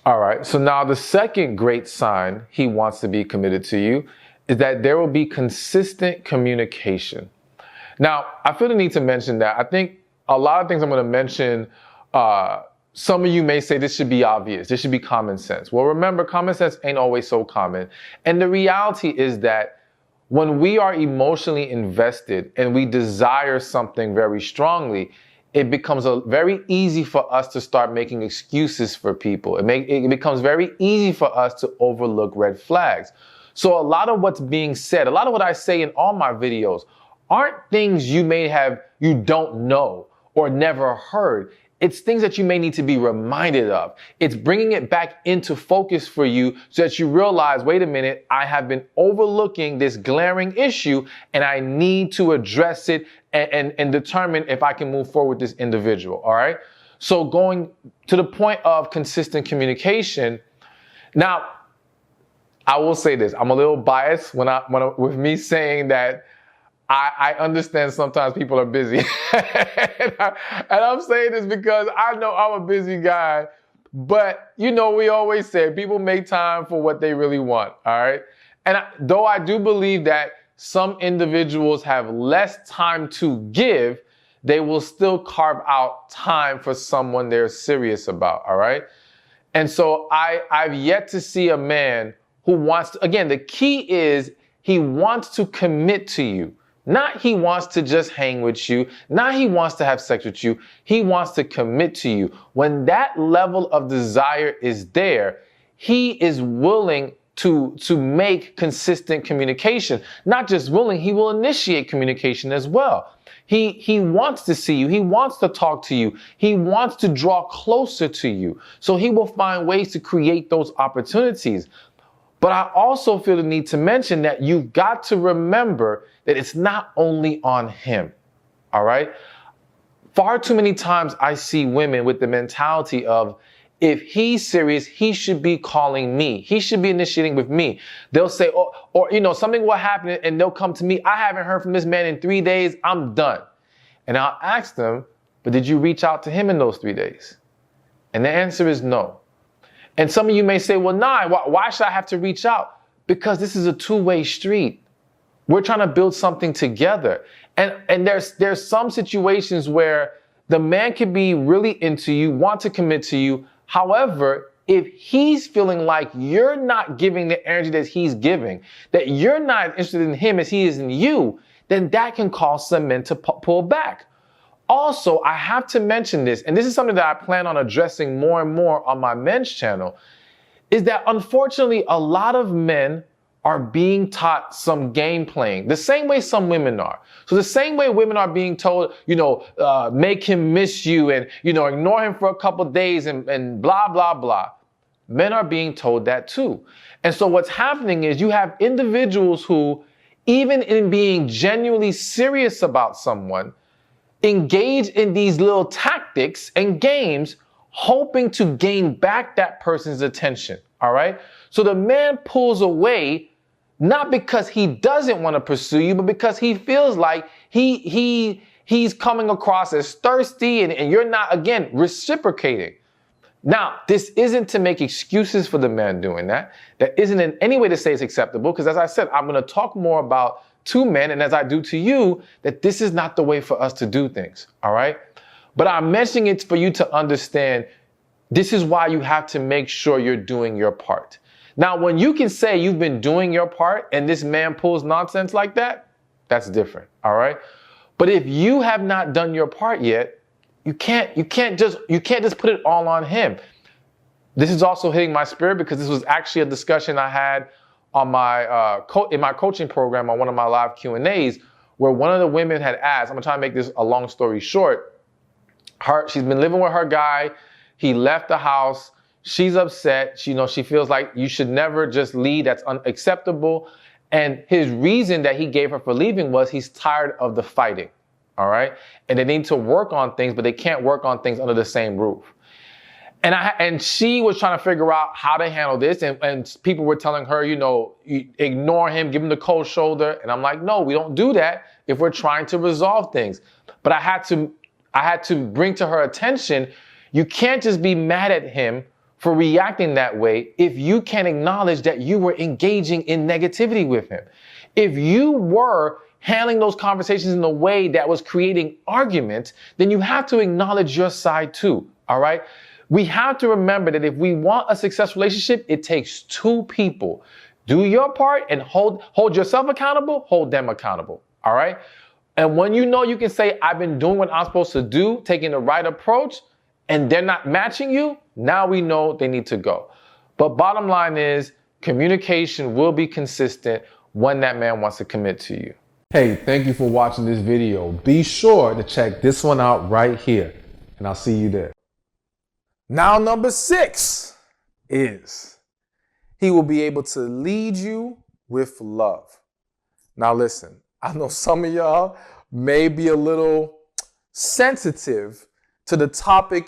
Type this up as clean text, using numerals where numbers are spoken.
All right, so now the second great sign he wants to be committed to you is that there will be consistent communication. Now, I feel the need to mention that. I think a lot of things I'm going to mention, some of you may say this should be obvious. This should be common sense. Well, remember, common sense ain't always so common. And the reality is that when we are emotionally invested and we desire something very strongly, it becomes very easy for us to start making excuses for people. It becomes very easy for us to overlook red flags. So a lot of what's being said, a lot of what I say in all my videos aren't things you don't know or never heard. It's things that you may need to be reminded of. It's bringing it back into focus for you so that you realize, wait a minute, I have been overlooking this glaring issue and I need to address it and determine if I can move forward with this individual, all right? So going to the point of consistent communication. Now, I will say this, I'm a little biased with me saying that I understand sometimes people are busy. and I'm saying this because I know I'm a busy guy, but we always say people make time for what they really want, all right? And though I do believe that some individuals have less time to give, they will still carve out time for someone they're serious about, all right? And so I've yet to see a man who wants to, again, the key is he wants to commit to you. Not he wants to just hang with you, not he wants to have sex with you, he wants to commit to you. When that level of desire is there, he is willing to make consistent communication. Not just willing, he will initiate communication as well. He wants to see you, he wants to talk to you, he wants to draw closer to you. So he will find ways to create those opportunities. But I also feel the need to mention that you've got to remember that it's not only on him, all right? Far too many times I see women with the mentality of, if he's serious, he should be calling me. He should be initiating with me. They'll say, or something will happen and they'll come to me. I haven't heard from this man in 3 days. I'm done. And I'll ask them, but did you reach out to him in those 3 days? And the answer is no. And some of you may say, well, nah, why should I have to reach out? Because this is a two-way street. We're trying to build something together. And there's some situations where the man can be really into you, want to commit to you. However, if he's feeling like you're not giving the energy that he's giving, that you're not interested in him as he is in you, then that can cause some men to pull back. Also, I have to mention this, and this is something that I plan on addressing more and more on my men's channel, is that unfortunately a lot of men are being taught some game playing, the same way some women are. So the same way women are being told, make him miss you and, ignore him for a couple days and blah, blah, blah. Men are being told that too. And so what's happening is you have individuals who, even in being genuinely serious about someone, engage in these little tactics and games, hoping to gain back that person's attention, all right? So the man pulls away, not because he doesn't want to pursue you, but because he feels like he's coming across as thirsty and you're not, again, reciprocating. Now, this isn't to make excuses for the man doing that. That isn't in any way to say it's acceptable, because as I said, I'm going to talk more about to men, and as I do to you, that this is not the way for us to do things, all right? But I'm mentioning it for you to understand this is why you have to make sure you're doing your part. Now, when you can say you've been doing your part and this man pulls nonsense like that, that's different, all right? But if you have not done your part yet, you can't just put it all on him. This is also hitting my spirit because this was actually a discussion I had on my in my coaching program on one of my live Q&As, where one of the women had asked, I'm gonna try to make this a long story short. She's been living with her guy. He left the house. She's upset. She feels like you should never just leave. That's unacceptable. And his reason that he gave her for leaving was he's tired of the fighting. All right. And they need to work on things, but they can't work on things under the same roof. And she was trying to figure out how to handle this. And people were telling her, ignore him, give him the cold shoulder. And I'm like, no, we don't do that if we're trying to resolve things. But I had to bring to her attention, you can't just be mad at him for reacting that way if you can acknowledge that you were engaging in negativity with him. If you were handling those conversations in a way that was creating arguments, then you have to acknowledge your side too, all right? We have to remember that if we want a successful relationship, it takes two people. Do your part and hold yourself accountable, hold them accountable, all right? And when you know you can say, I've been doing what I'm supposed to do, taking the right approach, and they're not matching you, now we know they need to go. But bottom line is, communication will be consistent when that man wants to commit to you. Hey, thank you for watching this video. Be sure to check this one out right here, and I'll see you there. Now, number 6 is he will be able to lead you with love. Now, listen, I know some of y'all may be a little sensitive to the topic